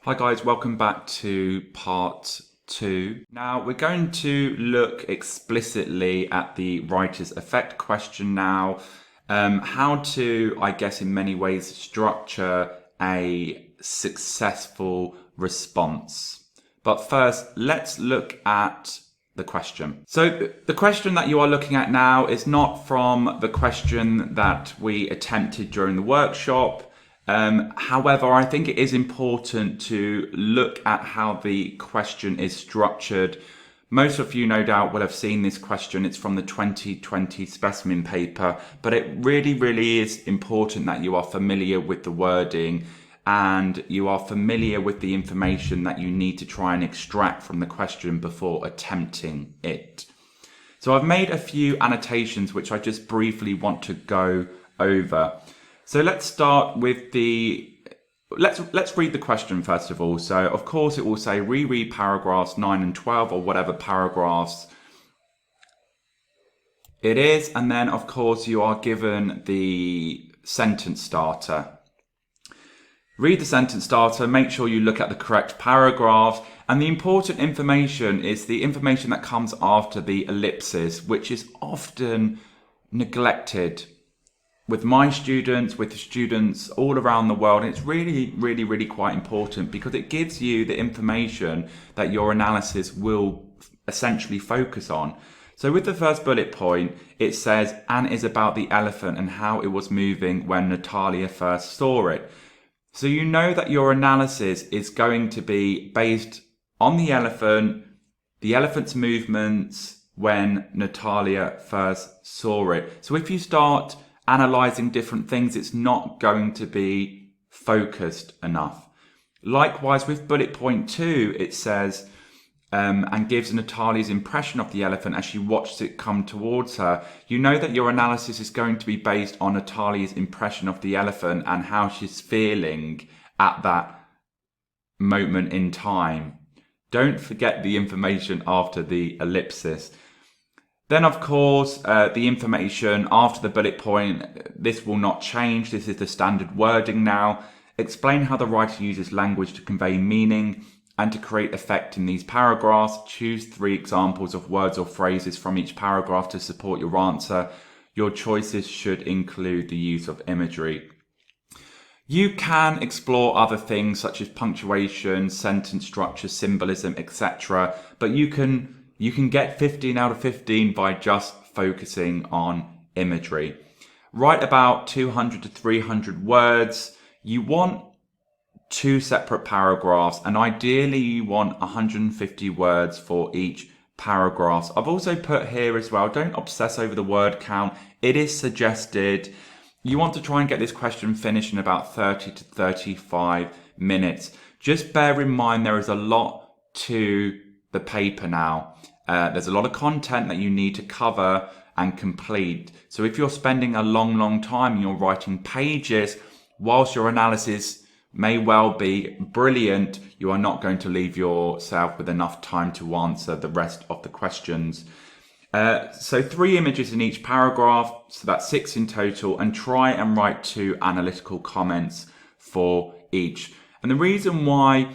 Hi guys, welcome back to part 2. Now we're going to look explicitly at the writer's effect question now. How to, I guess in many ways, structure a successful response. But first, let's look at the question. So the question that you are looking at now is not from the question that we attempted during the workshop. However, I think it is important to look at how the question is structured. Most of you no doubt will have seen this question. It's from the 2020 specimen paper, but it really is important that you are familiar with the wording and you are familiar with the information that you need to try and extract from the question before attempting it. So I've made a few annotations which I just briefly want to go over. So let's start with let's read the question first of all. So of course it will say reread paragraphs 9 and 12 or whatever paragraphs it is. And then of course you are given the sentence starter. Read the sentence starter, make sure you look at the correct paragraph. And the important information is the information that comes after the ellipsis, which is often neglected with my students, with students all around the world. And it's really quite important because it gives you the information that your analysis will essentially focus on. So with the first bullet point, it says, and is about the elephant and how it was moving when Natalia first saw it. So you know that your analysis is going to be based on the elephant's movements when Natalia first saw it. So if you start analyzing different things, it's not going to be focused enough. Likewise, with bullet point 2, it says, and gives Natalia's impression of the elephant as she watched it come towards her. You know that your analysis is going to be based on Natalia's impression of the elephant and how she's feeling at that moment in time. Don't forget the information after the ellipsis. Then, of course, the information after the bullet point, this will not change. This is the standard wording now. Explain how the writer uses language to convey meaning and to create effect in these paragraphs. Choose 3 examples of words or phrases from each paragraph to support your answer. Your choices should include the use of imagery. You can explore other things such as punctuation, sentence structure, symbolism, etc. But you can get 15 out of 15 by just focusing on imagery. Write about 200 to 300 words. You want 2 separate paragraphs, and ideally you want 150 words for each paragraph. I've also put here as well, don't obsess over the word count. It is suggested. You want to try and get this question finished in about 30 to 35 minutes. Just bear in mind there is a lot to the paper now. There's a lot of content that you need to cover and complete. So if you're spending a long time and you're writing pages, whilst your analysis may well be brilliant, you are not going to leave yourself with enough time to answer the rest of the questions. So 3 images in each paragraph, so that's 6 in total, and try and write 2 analytical comments for each. And the reason why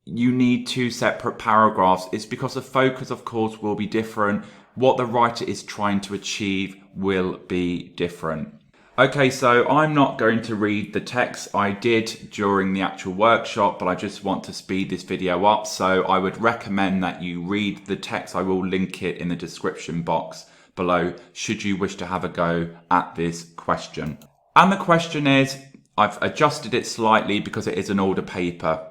you need 2 separate paragraphs is because the focus, of course, will be different. What the writer is trying to achieve will be different. Okay, so I'm not going to read the text I did during the actual workshop, but I just want to speed this video up. So I would recommend that you read the text. I will link it in the description box below should you wish to have a go at this question. And the question is, I've adjusted it slightly because it is an older paper.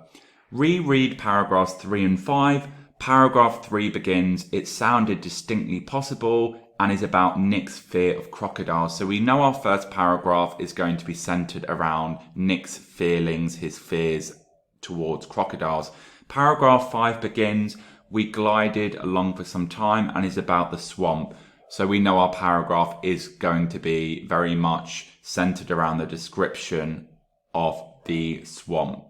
Reread paragraphs 3 and 5. Paragraph 3 begins, it sounded distinctly possible, and is about Nick's fear of crocodiles. So we know our first paragraph is going to be centered around Nick's feelings, his fears towards crocodiles. Paragraph 5 begins, we glided along for some time, and is about the swamp. So we know our paragraph is going to be very much centered around the description of the swamp.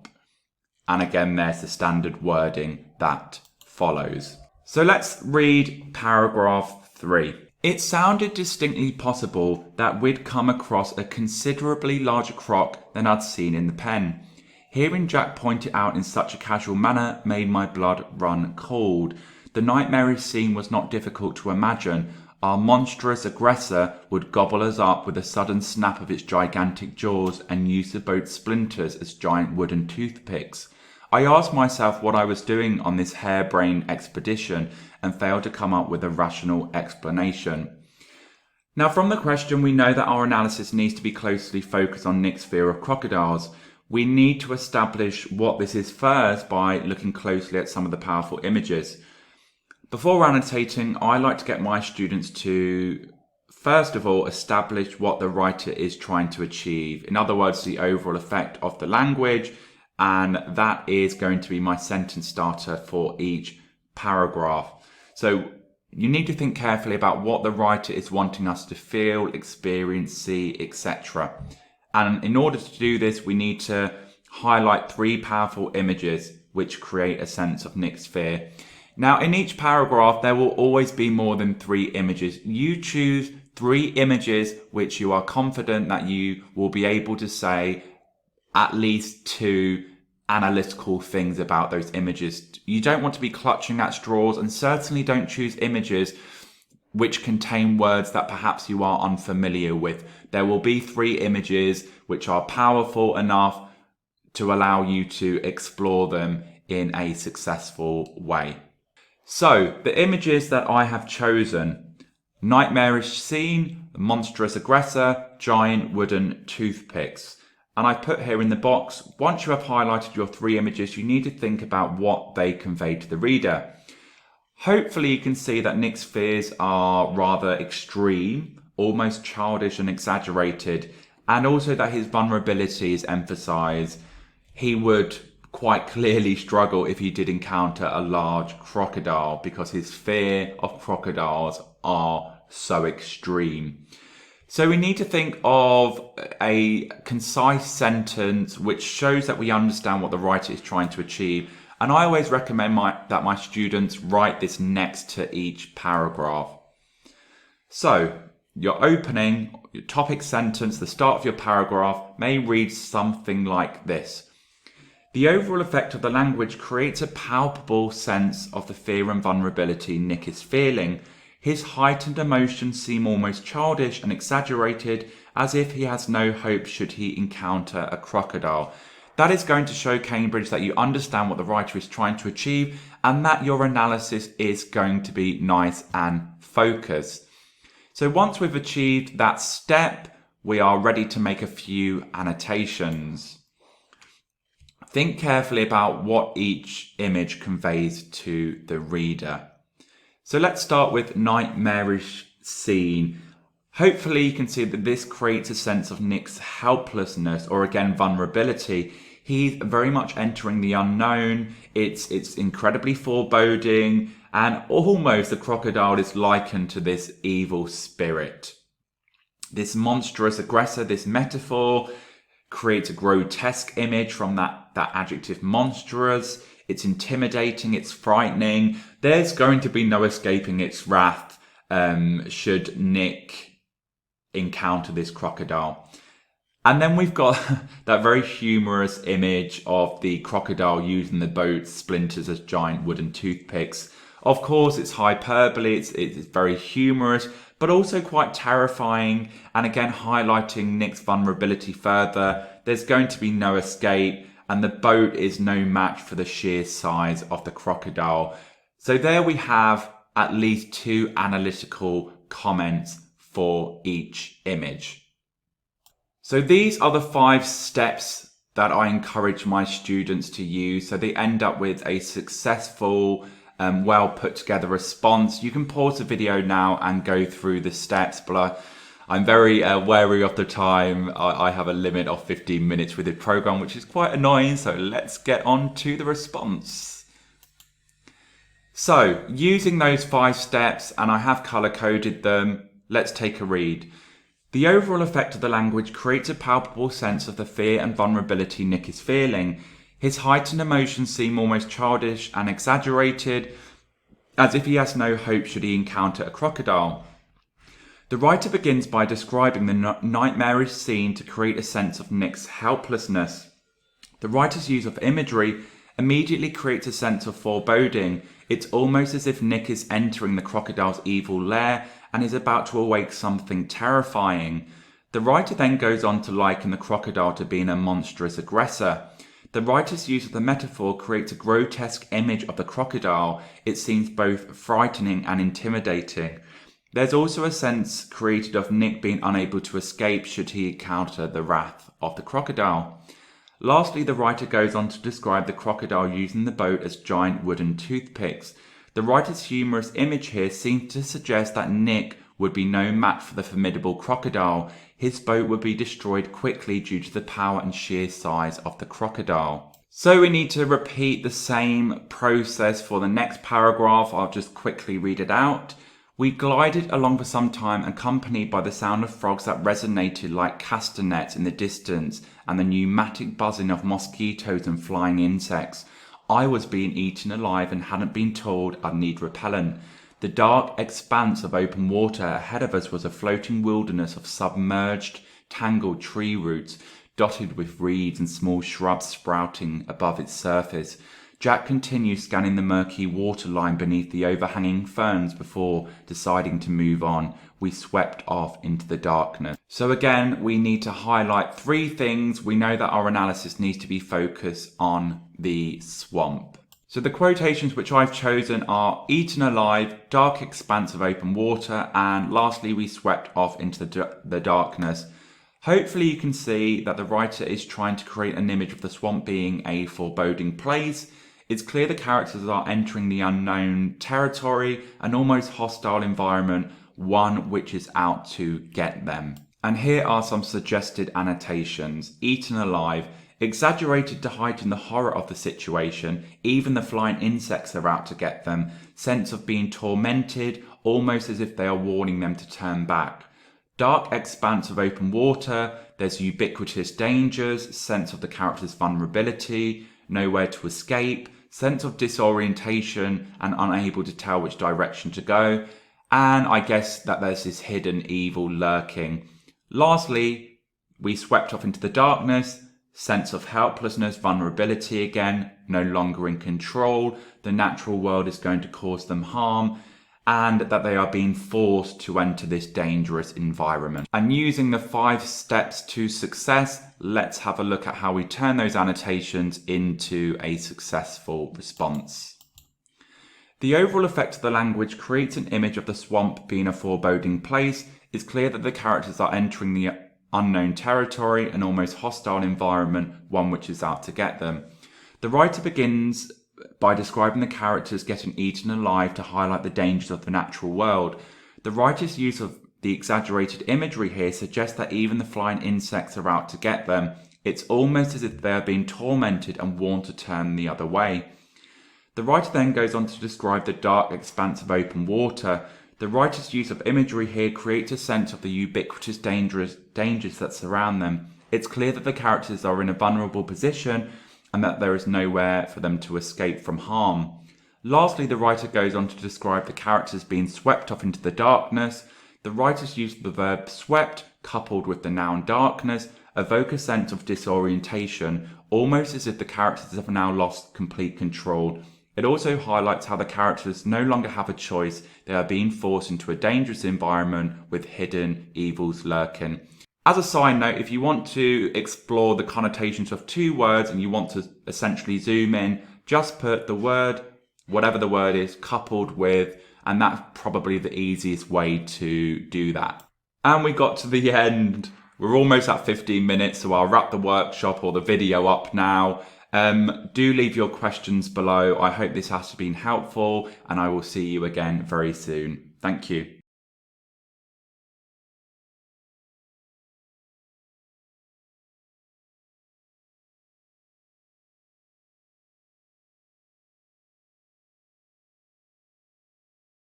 And again, there's the standard wording that follows. So let's read paragraph 3. It sounded distinctly possible that we'd come across a considerably larger croc than I'd seen in the pen. Hearing Jack point it out in such a casual manner made my blood run cold. The nightmarish scene was not difficult to imagine. Our monstrous aggressor would gobble us up with a sudden snap of its gigantic jaws and use the boat's splinters as giant wooden toothpicks. I asked myself what I was doing on this harebrained expedition and failed to come up with a rational explanation. Now, from the question, we know that our analysis needs to be closely focused on Nick's fear of crocodiles. We need to establish what this is first by looking closely at some of the powerful images. Before annotating, I like to get my students to, first of all, establish what the writer is trying to achieve. In other words, the overall effect of the language, and that is going to be my sentence starter for each paragraph. So you need to think carefully about what the writer is wanting us to feel, experience, see, etc. And in order to do this, we need to highlight 3 powerful images which create a sense of Nick's fear. Now, in each paragraph, there will always be more than 3 images. You choose 3 images which you are confident that you will be able to say at least 2 analytical things about those images. You don't want to be clutching at straws, and certainly don't choose images which contain words that perhaps you are unfamiliar with. There will be 3 images which are powerful enough to allow you to explore them in a successful way. So, the images that I have chosen: nightmarish scene, monstrous aggressor, giant wooden toothpicks. And I put here in the box, once you have highlighted your 3 images, you need to think about what they convey to the reader. Hopefully you can see that Nick's fears are rather extreme, almost childish and exaggerated, and also that his vulnerability is emphasized. He would quite clearly struggle if he did encounter a large crocodile because his fear of crocodiles are so extreme. So we need to think of a concise sentence which shows that we understand what the writer is trying to achieve. And I always recommend that my students write this next to each paragraph. So your opening, your topic sentence, the start of your paragraph may read something like this. The overall effect of the language creates a palpable sense of the fear and vulnerability Nick is feeling. His heightened emotions seem almost childish and exaggerated, as if he has no hope should he encounter a crocodile. That is going to show Cambridge that you understand what the writer is trying to achieve and that your analysis is going to be nice and focused. So once we've achieved that step, we are ready to make a few annotations. Think carefully about what each image conveys to the reader. So let's start with nightmarish scene. Hopefully you can see that this creates a sense of Nick's helplessness, or again vulnerability. He's very much entering the unknown. It's incredibly foreboding, and almost the crocodile is likened to this evil spirit. This monstrous aggressor, this metaphor, creates a grotesque image from that adjective monstrous. It's intimidating, it's frightening. There's going to be no escaping its wrath should Nick encounter this crocodile. And then we've got that very humorous image of the crocodile using the boat's splinters as giant wooden toothpicks. Of course, it's hyperbole, it's very humorous, but also quite terrifying, and again highlighting Nick's vulnerability further. There's going to be no escape, and the boat is no match for the sheer size of the crocodile. So there we have at least 2 analytical comments for each image. So these are the 5 steps that I encourage my students to use, so they end up with a successful well put together response. You can pause the video now and go through the steps, but I'm very wary of the time. I have a limit of 15 minutes with the program, which is quite annoying. So let's get on to the response. So using those 5 steps, and I have color coded them, let's take a read. The overall effect of the language creates a palpable sense of the fear and vulnerability Nick is feeling. His heightened emotions seem almost childish and exaggerated, as if he has no hope should he encounter a crocodile. The writer begins by describing the nightmarish scene to create a sense of Nick's helplessness. The writer's use of imagery immediately creates a sense of foreboding. It's almost as if Nick is entering the crocodile's evil lair and is about to awake something terrifying. The writer then goes on to liken the crocodile to being a monstrous aggressor. The writer's use of the metaphor creates a grotesque image of the crocodile. It seems both frightening and intimidating. There's also a sense created of Nick being unable to escape should he encounter the wrath of the crocodile. Lastly, the writer goes on to describe the crocodile using the boat as giant wooden toothpicks. The writer's humorous image here seems to suggest that Nick would be no match for the formidable crocodile. His boat would be destroyed quickly due to the power and sheer size of the crocodile. So we need to repeat the same process for the next paragraph. I'll just quickly read it out. We glided along for some time, accompanied by the sound of frogs that resonated like castanets in the distance and the pneumatic buzzing of mosquitoes and flying insects. I was being eaten alive and hadn't been told I'd need repellent. The dark expanse of open water ahead of us was a floating wilderness of submerged, tangled tree roots, dotted with reeds and small shrubs sprouting above its surface. Jack continued scanning the murky waterline beneath the overhanging ferns before deciding to move on. We swept off into the darkness. So again, we need to highlight 3 things. We know that our analysis needs to be focused on the swamp. So the quotations which I've chosen are eaten alive, dark expanse of open water, and lastly we swept off into the darkness. Hopefully you can see that the writer is trying to create an image of the swamp being a foreboding place. It's clear the characters are entering the unknown territory, an almost hostile environment, one which is out to get them. And here are some suggested annotations. Eaten alive. Exaggerated to heighten the horror of the situation, even the flying insects are out to get them. Sense of being tormented, almost as if they are warning them to turn back. Dark expanse of open water, there's ubiquitous dangers, sense of the character's vulnerability, nowhere to escape, sense of disorientation and unable to tell which direction to go, and I guess that there's this hidden evil lurking. Lastly, we swept off into the darkness. Sense of helplessness, vulnerability again, no longer in control, the natural world is going to cause them harm, and that they are being forced to enter this dangerous environment. And using the 5 steps to success, let's have a look at how we turn those annotations into a successful response. The overall effect of the language creates an image of the swamp being a foreboding place. It's clear that the characters are entering the unknown territory, an almost hostile environment, one which is out to get them. The writer begins by describing the characters getting eaten alive to highlight the dangers of the natural world. The writer's use of the exaggerated imagery here suggests that even the flying insects are out to get them. It's almost as if they are being tormented and warned to turn the other way. The writer then goes on to describe the dark expanse of open water. The writer's use of imagery here creates a sense of the ubiquitous dangers that surround them. It's clear that the characters are in a vulnerable position and that there is nowhere for them to escape from harm. Lastly, the writer goes on to describe the characters being swept off into the darkness. The writer's use of the verb swept, coupled with the noun darkness, evoke a sense of disorientation, almost as if the characters have now lost complete control. It also highlights how the characters no longer have a choice. They are being forced into a dangerous environment with hidden evils lurking. As a side note, if you want to explore the connotations of 2 words and you want to essentially zoom in, just put the word, whatever the word is, coupled with, and that's probably the easiest way to do that. And we got to the end. We're almost at 15 minutes, so I'll wrap the workshop or the video up now. Do leave your questions below. I hope this has been helpful, and I will see you again very soon. Thank you.